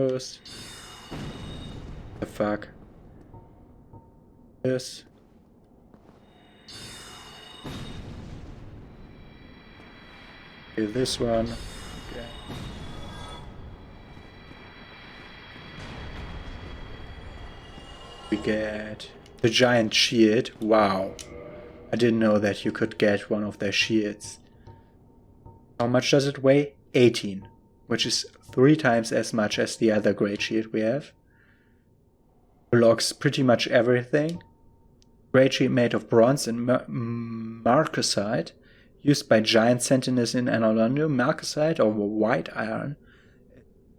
those. The fuck? This. Okay, this one. Okay. We get the giant shield. Wow. I didn't know that you could get one of their shields. How much does it weigh? 18. Which is 3 times as much as the other great shield we have. Blocks pretty much everything. Great shield made of bronze and marcasite. Used by giant sentinels in Anor Londo. Marcasite or white iron.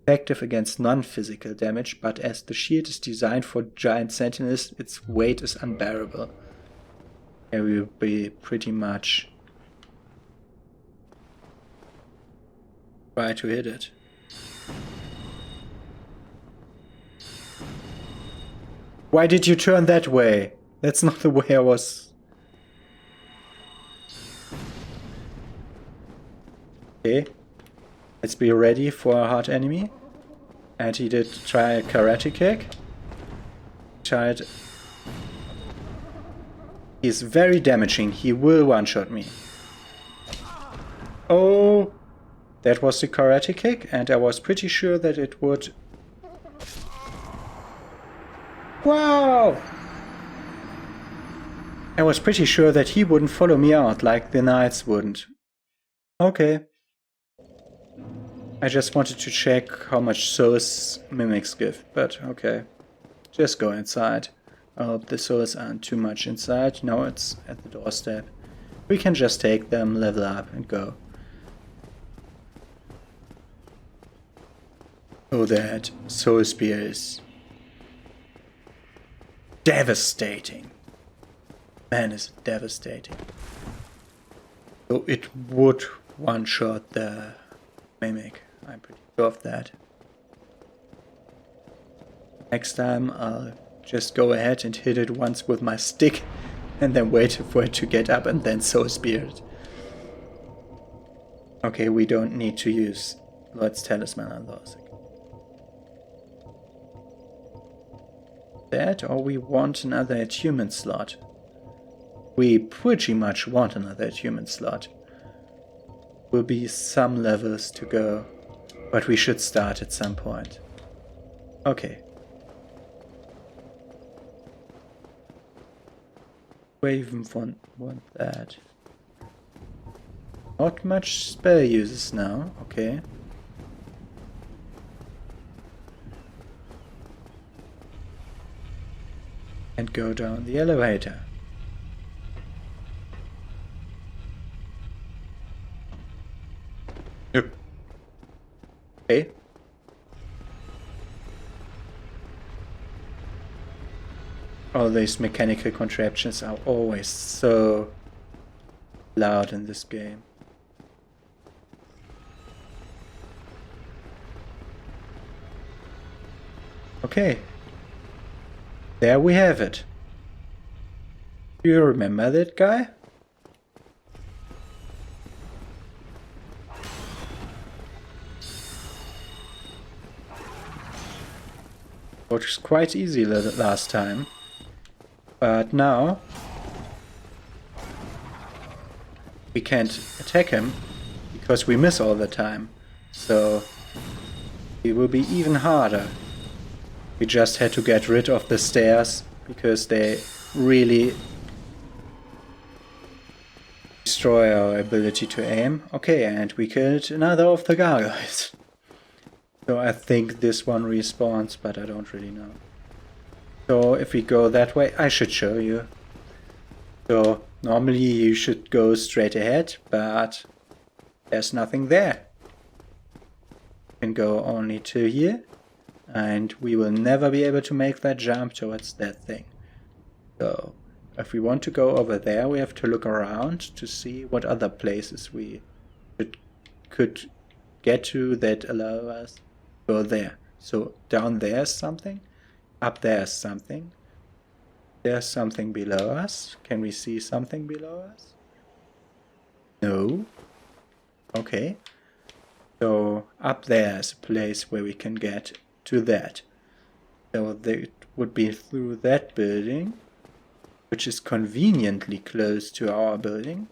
Effective against non-physical damage, but as the shield is designed for giant sentinels, its weight is unbearable. It will be pretty much try to hit it. Why did you turn that way? That's not the way I was. Okay. Let's be ready for a hard enemy. And he did try a karate kick. Tried. He's very damaging. He will one-shot me. Oh! That was the karate kick, and I was pretty sure that it would... Wow! I was pretty sure that he wouldn't follow me out like the knights wouldn't. Okay. I just wanted to check how much souls mimics give, but okay. Just go inside. I hope the souls aren't too much inside. No, it's at the doorstep. We can just take them, level up, and go. Oh, that soul spear is devastating. Man, is it devastating. So it would one-shot the mimic. I'm pretty sure of that. Next time I'll just go ahead and hit it once with my stick and then wait for it to get up and then soul spear it. Okay, we don't need to use Lord's Talisman on those. That, or we want another attunement slot. We pretty much want another attunement slot. Will be some levels to go, but we should start at some point. Okay. We even want that. Not much spell uses now, okay. And go down the elevator. Yep. Okay. All these mechanical contraptions are always so loud in this game. Okay. There we have it. Do you remember that guy? Which was quite easy last time. But now we can't attack him because we miss all the time. So it will be even harder. We just had to get rid of the stairs because they really destroy our ability to aim. Okay, and we killed another of the gargoyles. So I think this one respawns, but I don't really know. So if we go that way, I should show you. So normally you should go straight ahead, but there's nothing there. You can go only to here, and we will never be able to make that jump towards that thing. So if we want to go over there, we have to look around to see what other places we could get to that allow us to go there. So down there's something. Up there's something. There's something below us. Can we see something below us? No. Okay. So up there's a place where we can get to that. So it would be through that building, which is conveniently close to our building.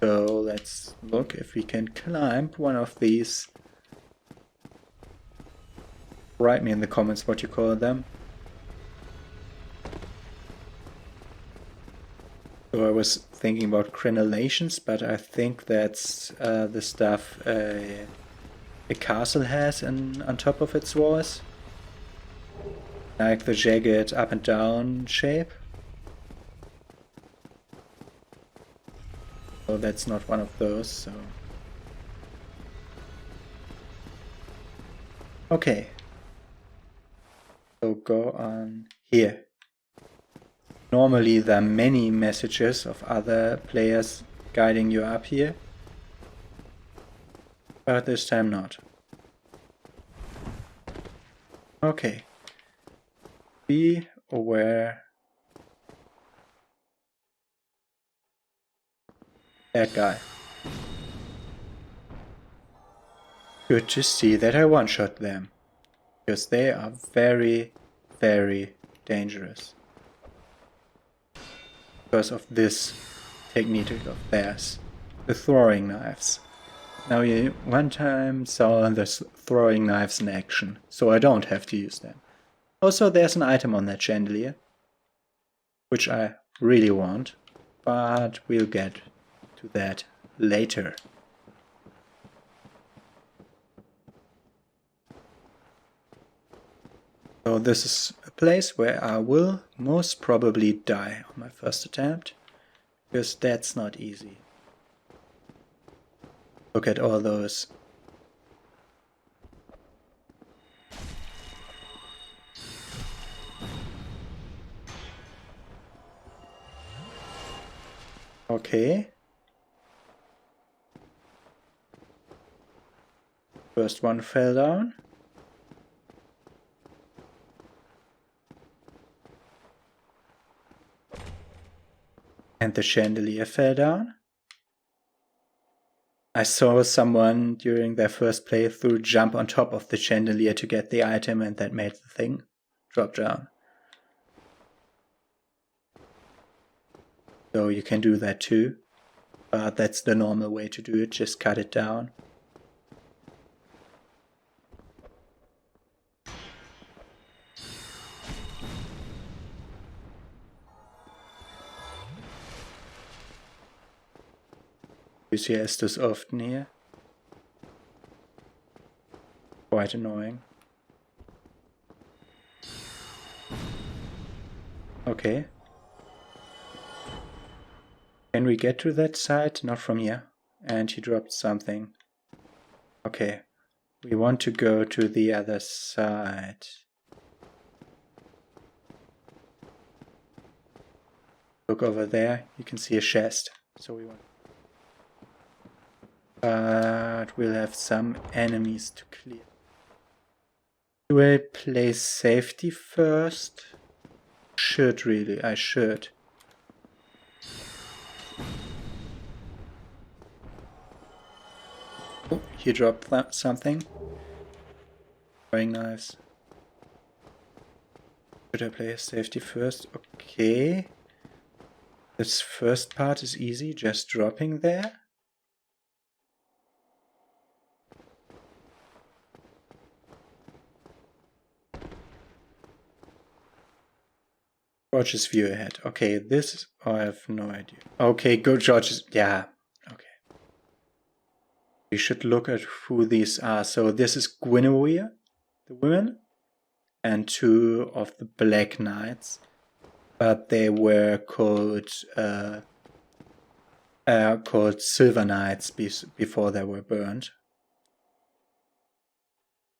So let's look if we can climb one of these. Write me in the comments what you call them. So I was thinking about crenellations, but I think that's the stuff a castle has on top of its walls. Like the jagged up and down shape. So that's not one of those, so... Okay. So go on here. Normally there are many messages of other players guiding you up here, but this time not. Okay. Be aware. That guy. Good to see that I one-shot them, because they are very, very dangerous. Because of this technique of theirs, the throwing knives. Now you one time saw the throwing knives in action, so I don't have to use them. Also there's an item on that chandelier, which I really want, but we'll get to that later. So this is a place where I will most probably die on my first attempt, because that's not easy. Look at all those. Okay. First one fell down. And the chandelier fell down. I saw someone during their first playthrough jump on top of the chandelier to get the item, and that made the thing drop down. So you can do that too, but that's the normal way to do it, just cut it down. You see Estus often here. Quite annoying. Okay. Can we get to that side? Not from here. And he dropped something. Okay. We want to go to the other side. Look over there. You can see a chest. So we want... But we'll have some enemies to clear. Do I play safety first? Should really, I should. Oh, he dropped something. Throwing knives. Should I play safety first? Okay. This first part is easy, just dropping there. George's view ahead. Okay, this I have no idea. Okay, go George's. Yeah. Okay. We should look at who these are. So this is Guinevere, the women, and two of the Black Knights, but they were called Silver Knights before they were burned.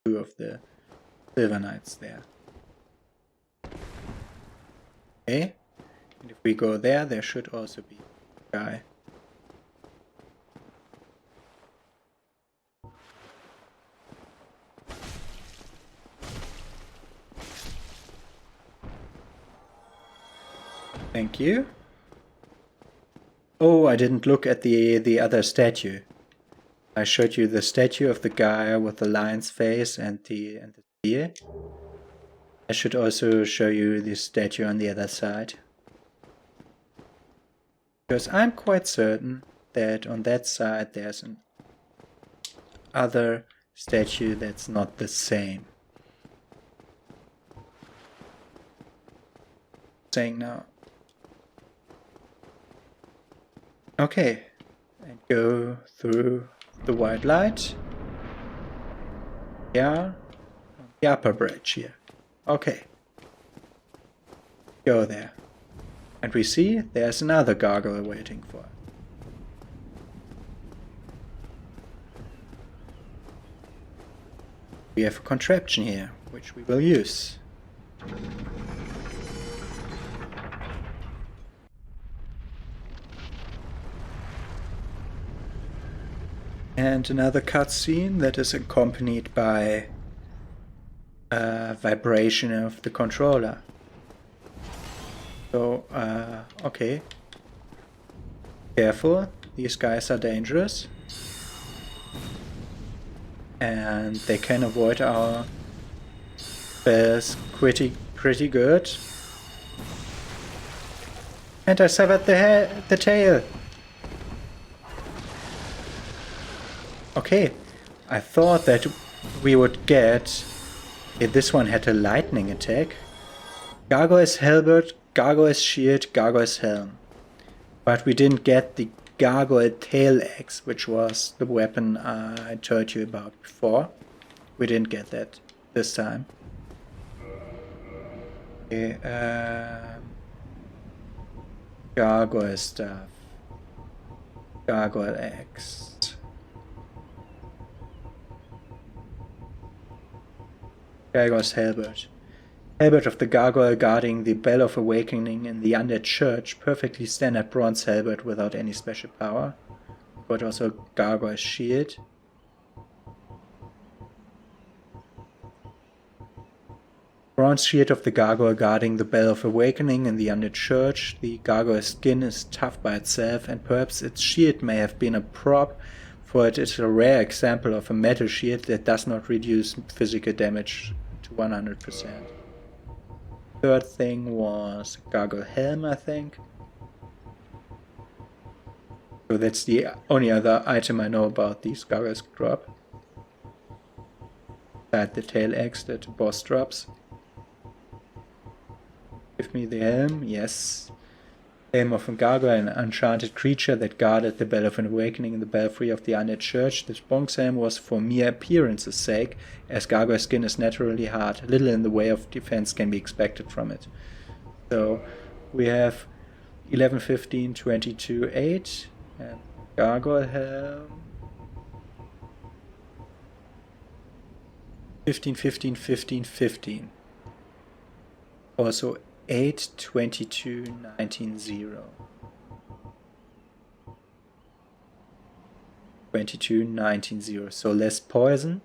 Two of the Silver Knights there. Okay, and if we go there, there should also be a guy. Thank you. Oh, I didn't look at the other statue. I showed you the statue of the guy with the lion's face and the here. I should also show you the statue on the other side. Because I'm quite certain that on that side there's an other statue that's not the same. Saying now. Okay, and go through the white light. Yeah, the upper bridge here. Okay, go there. And we see there's another gargoyle waiting for us. We have a contraption here, which we will use. And another cutscene that is accompanied by a vibration of the controller. So, okay. Careful, these guys are dangerous. And they can avoid our spells pretty good. And I severed the tail. Okay, I thought that we would get... this one had a lightning attack. Gargoyle's halberd, Gargoyle's shield, Gargoyle's helm. But we didn't get the Gargoyle tail axe, which was the weapon I told you about before. We didn't get that this time. Okay, Gargoyle stuff. Gargoyle axe. Gargoyle's halberd. Halberd of the gargoyle guarding the Bell of Awakening in the Undead Church. Perfectly standard bronze halberd without any special power. But also Gargoyle's shield. Bronze shield of the gargoyle guarding the Bell of Awakening in the Undead Church. The gargoyle's skin is tough by itself, and perhaps its shield may have been a prop, for it is a rare example of a metal shield that does not reduce physical damage to 100%. Third thing was Gargoyle Helm, I think. So that's the only other item I know about these gargoyles drop. Besides the tail axe that the boss drops. Give me the helm, yes. Helm of a gargoyle, an enchanted creature that guarded the Bell of an Awakening in the belfry of the Undead Church. This bonk's helm was for mere appearance's sake, as gargoyle skin is naturally hard. Little in the way of defense can be expected from it. So we have 11, 15, 22, 8, and gargoyle helm. 15, 15, 15, 15. Also 8, 22, 19, 0. 22, 19, 0. So less poison.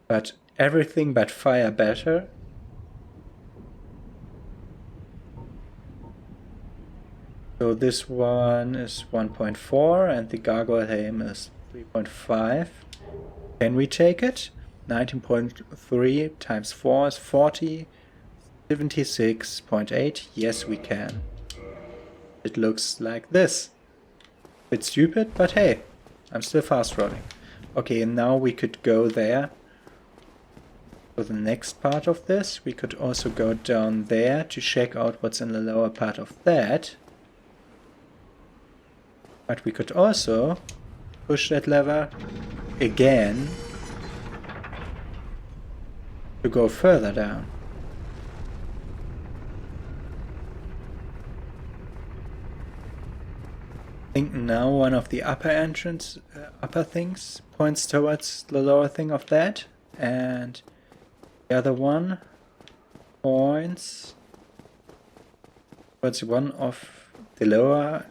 But everything but fire better. So this one is 1.4 and the gargoyle helm is 3.5. Can we take it? 19.3 times 4 is 40. 76.8, yes we can. It looks like this. Bit stupid, but hey, I'm still fast rolling. Okay, and now we could go there. For the next part of this, we could also go down there to check out what's in the lower part of that. But we could also push that lever again to go further down. I think now one of the upper things points towards the lower thing of that, and the other one points towards one of the lower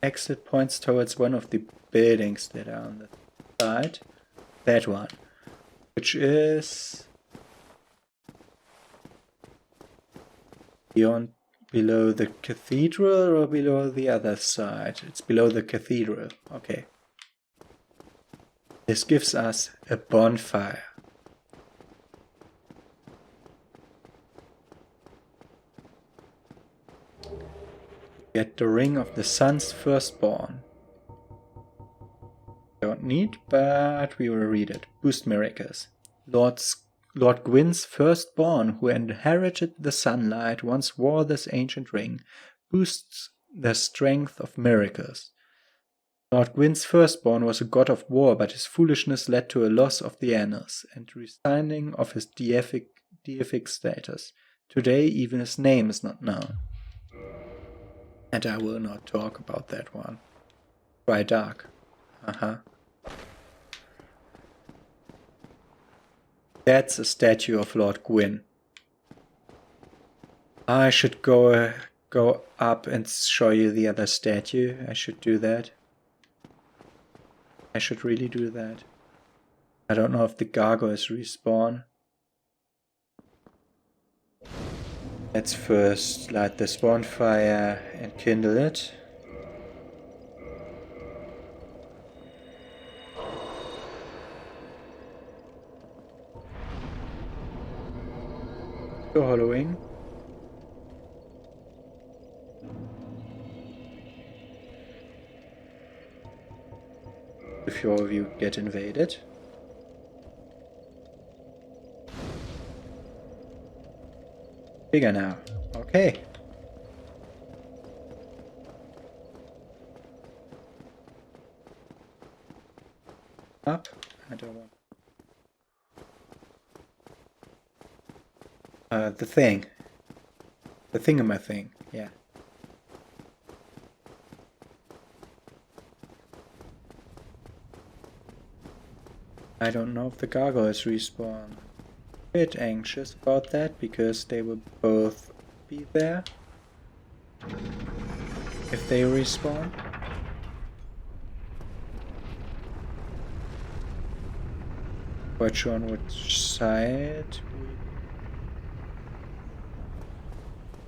exit points towards one of the buildings that are on the side. That one, which is below the cathedral or below the other side? It's below the cathedral. Okay. This gives us a bonfire. Get the ring of the sun's firstborn. Don't need, but we will read it. Boost miracles. Lord Gwyn's firstborn, who inherited the sunlight, once wore this ancient ring. Boosts the strength of miracles. Lord Gwyn's firstborn was a god of war, but his foolishness led to a loss of the Anors and resigning of his deific status. Today, even his name is not known. And I will not talk about that one. Try dark. That's a statue of Lord Gwyn. I should go up and show you the other statue. I should do that. I should really do that. I don't know if the gargoyles respawn. Let's first light this bonfire and kindle it. So hollowing. A few of you get invaded. Bigger now. Okay. Up. I don't want. The thing. The thingamathing. Yeah. I don't know if the gargoyles respawn. Bit anxious about that because they will both be there if they respawn. Quite sure on which side.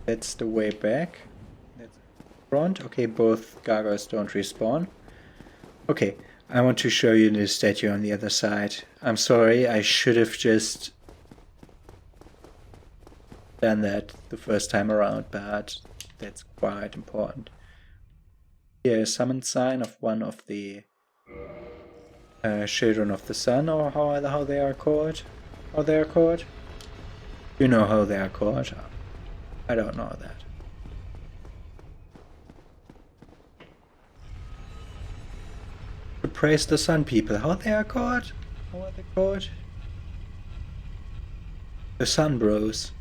That's the way back. That's front. Okay, both gargoyles don't respawn. Okay, I want to show you the statue on the other side. I'm sorry, I should have just done that the first time around, but that's quite important. Here, a summoned sign of one of the children of the sun, or how they are called. How they are called? You know how they are called. I don't know that. To praise the sun people. How they are called? How are they called? The sun bros.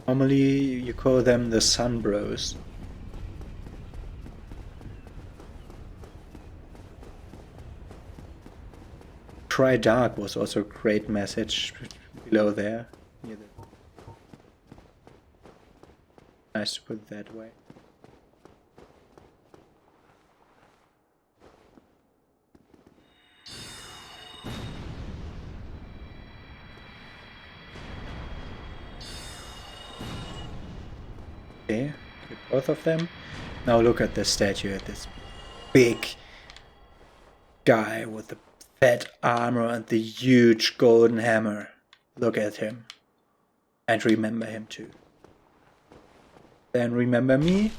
Normally you call them the sun bros. Try dark was also a great message below there. Nice to put it that way. Okay, get both of them. Now look at the statue, at this big guy with the fat armor and the huge golden hammer. Look at him. And remember him too. Then remember me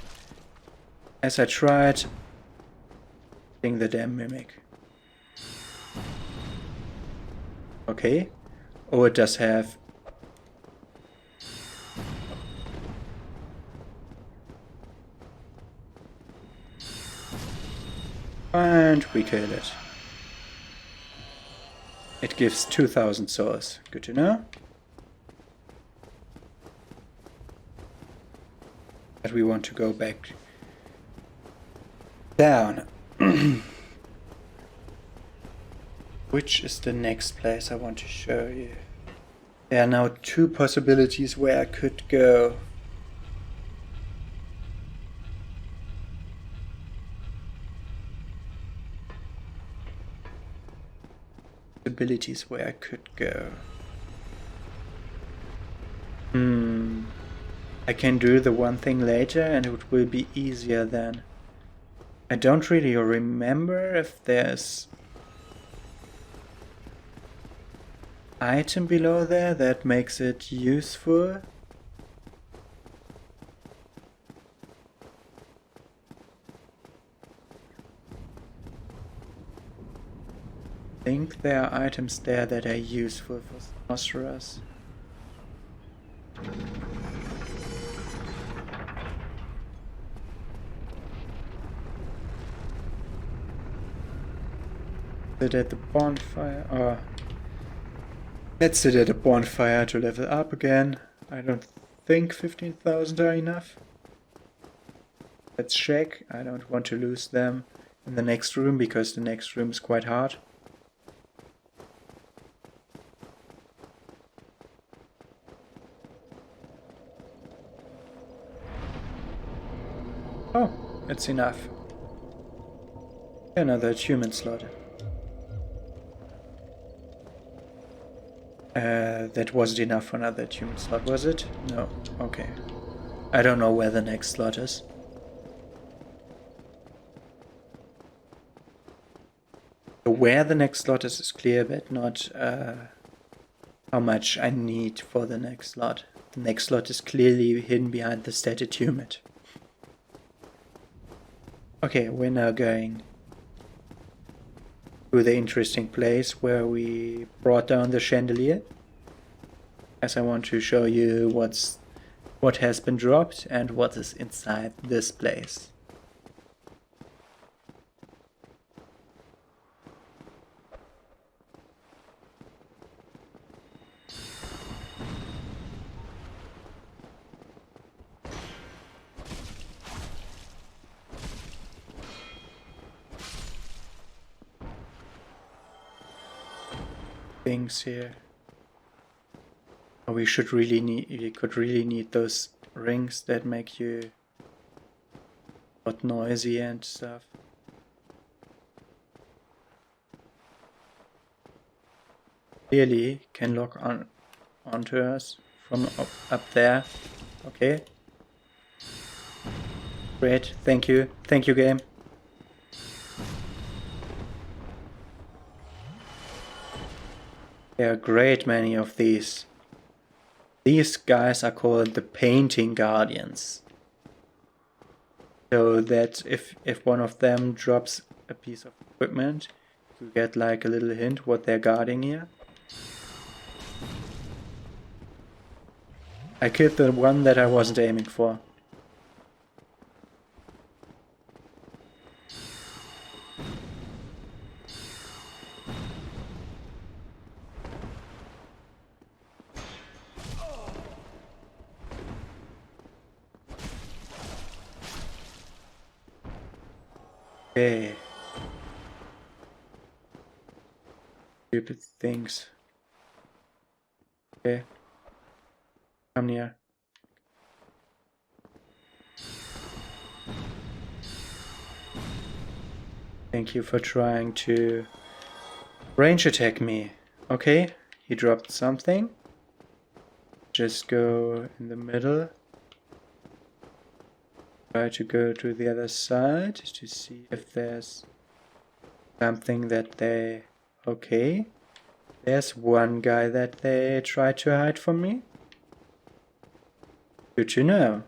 as I tried killing the damn mimic. Okay. Oh, it does have. And we killed it. It gives 2000 souls. Good to know. But we want to go back down. Which is the next place I want to show you. There are now two possibilities where I could go. Possibilities where I could go. I can do the one thing later and it will be easier then. I don't really remember if there's item below there that makes it useful. think there are items there that are useful for sorcerers. Sit at the bonfire, or let's sit at a bonfire to level up again. I don't think 15,000 are enough. Let's check. I don't want to lose them in the next room because the next room is quite hard. Oh, it's enough. Another human slot. That wasn't enough for another human slot, was it? No. Okay. I don't know where the next slot is. Where the next slot is clear, but not how much I need for the next slot. The next slot is clearly hidden behind the stated humid. Okay, we're now going to the interesting place where we brought down the chandelier. As I want to show you what has been dropped and what is inside this place. Things here. We could really need those rings that make you not noisy and stuff. Clearly can lock onto us from up there. Okay. Great, thank you game. There are a great many of these. These guys are called the painting guardians. So that if one of them drops a piece of equipment, you get like a little hint what they're guarding here. I killed the one that I wasn't aiming for. Okay. Stupid things. Okay. Come near. Thank you for trying to range attack me. Okay, he dropped something. Just go in the middle. Try to go to the other side to see if there's something that they... Okay. There's one guy that they tried to hide from me. Good to know.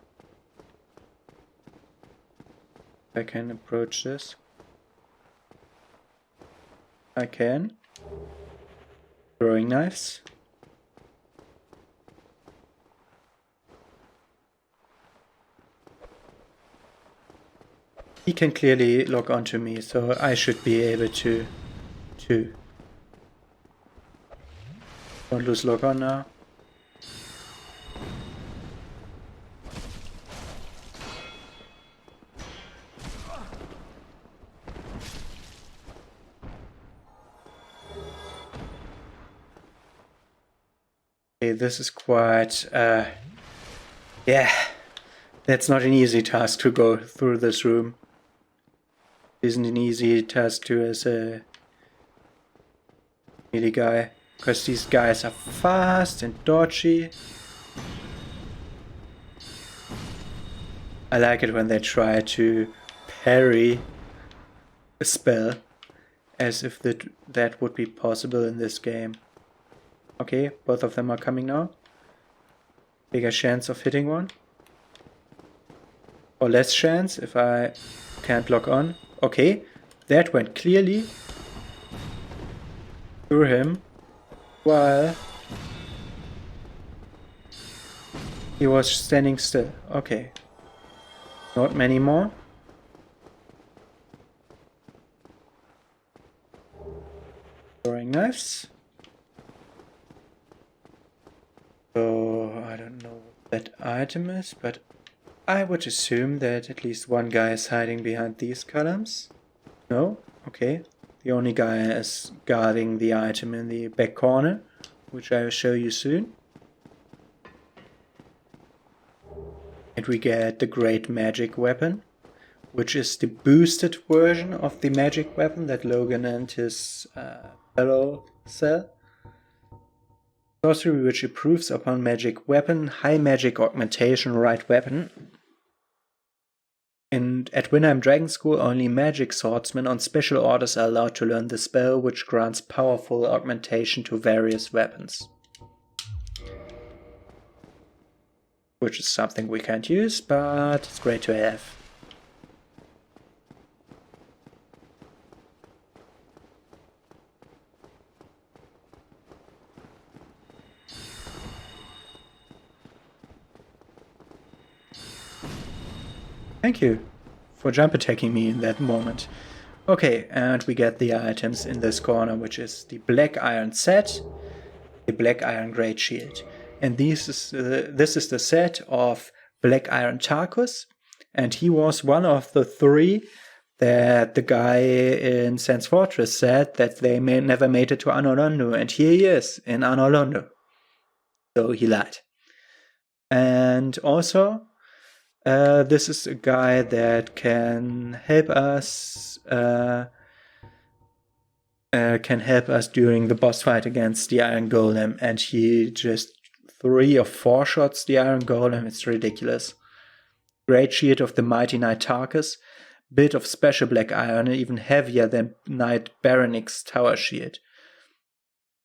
I can approach this. I can. Throwing knives. He can clearly lock onto me, so I should be able to don't lose lock on now. Okay, this is quite yeah, that's not an easy task to go through this room. Isn't an easy task to as a melee guy, because these guys are fast and dodgy. I like it when they try to parry a spell, as if that would be possible in this game. Okay, both of them are coming now. Bigger chance of hitting one. Or less chance if I can't lock on. Okay, that went clearly. through him while he was standing still. Okay. Not many more. Throwing knives. So I don't know what that item is, but I would assume that at least one guy is hiding behind these columns. No? Okay. The only guy is guarding the item in the back corner, which I will show you soon. And we get the great magic weapon, which is the boosted version of the magic weapon that Logan and his fellow sell. Sorcery which improves upon magic weapon, high magic augmentation, right weapon. And at Winheim Dragon School, only magic swordsmen on special orders are allowed to learn the spell, which grants powerful augmentation to various weapons. Which is something we can't use, but it's great to have. Thank you for jump attacking me in that moment. Okay, and we get the items in this corner, which is the black iron set, the black iron great shield. And this is the set of black iron Tarkus, and he was one of the three that the guy in Sans Fortress said that they never made it to Anor Londo, and here he is in Anor Londo. So he lied. And also, this is a guy that can help us during the boss fight against the Iron Golem, and he just 3 or 4 shots the Iron Golem. It's ridiculous. Great shield of the mighty Knight Tarkus, bit of special black iron, even heavier than Knight Baronic's tower shield.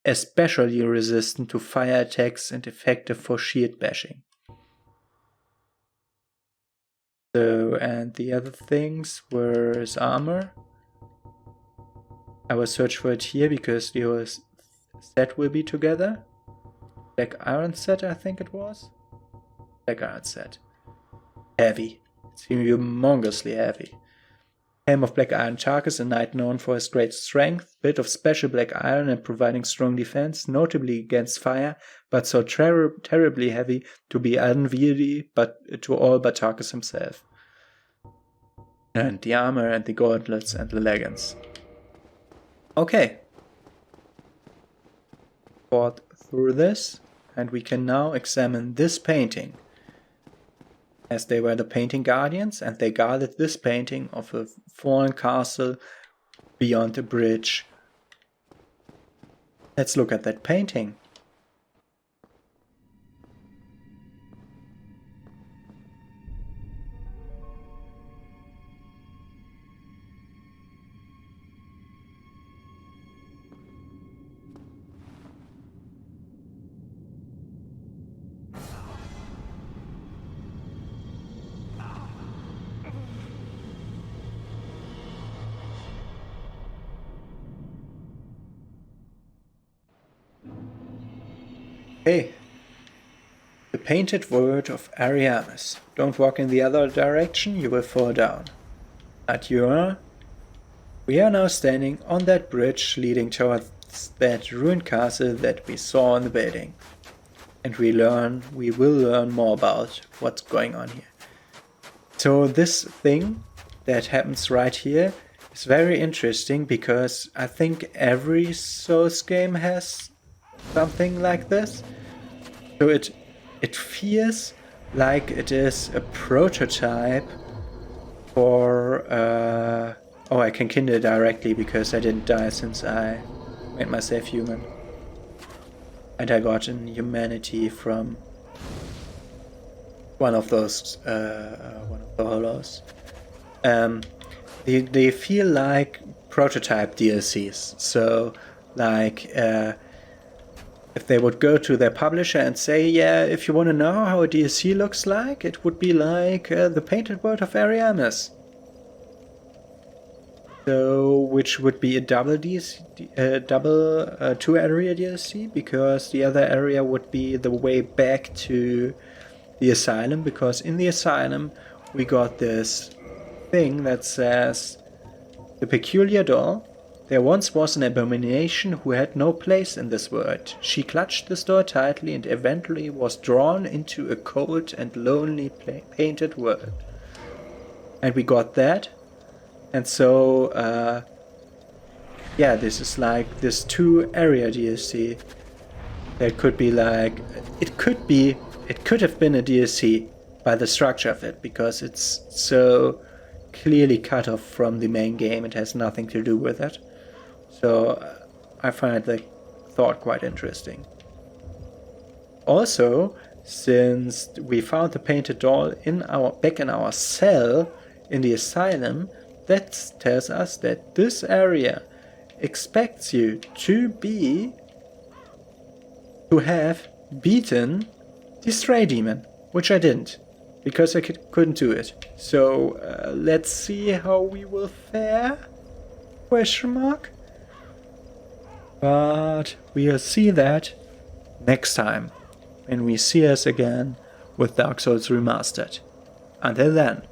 Especially resistant to fire attacks and effective for shield bashing. So, and the other things were his armor. I will search for it here because the set will be together. Black iron set, I think it was. Black iron set. Heavy. It's humongously heavy. Helm of black iron Tarkus, a knight known for his great strength, bit of special black iron and providing strong defense, notably against fire, but so terribly heavy to be unwieldy to all but Tarkus himself. And the armor and the gauntlets and the leggings. Okay. Fought through this, and we can now examine this painting. As they were the painting guardians, and they guarded this painting of a fallen castle beyond a bridge. Let's look at that painting. Hey, the painted word of Ariamis. Don't walk in the other direction, you will fall down. At Anor, we are now standing on that bridge leading towards that ruined castle that we saw in the building. And we will learn more about what's going on here. So this thing that happens right here is very interesting because I think every Souls game has something like this. So it feels like it is a prototype for oh, I can kindle directly because I didn't die since I made myself human. And I got in humanity from one of those one of the hollows. They feel like prototype DLCs. So like if they would go to their publisher and say, yeah, if you want to know how a DLC looks like, it would be like the painted world of Ariamis. So, which would be a double two area DLC, because the other area would be the way back to the asylum, because in the asylum we got this thing that says, the peculiar doll. There once was an abomination who had no place in this world. She clutched this door tightly and eventually was drawn into a cold and lonely painted world. And we got that. And so, yeah, this is like this 2-area DLC. That could be like, it could have been a DLC by the structure of it, because it's so clearly cut off from the main game. It has nothing to do with it. So I find the thought quite interesting. Also, since we found the painted doll back in our cell in the asylum, that tells us that this area expects you to have beaten the stray demon, which I didn't, because I couldn't do it. So let's see how we will fare? Question mark. But we'll see that next time when we see us again with Dark Souls Remastered. Until then.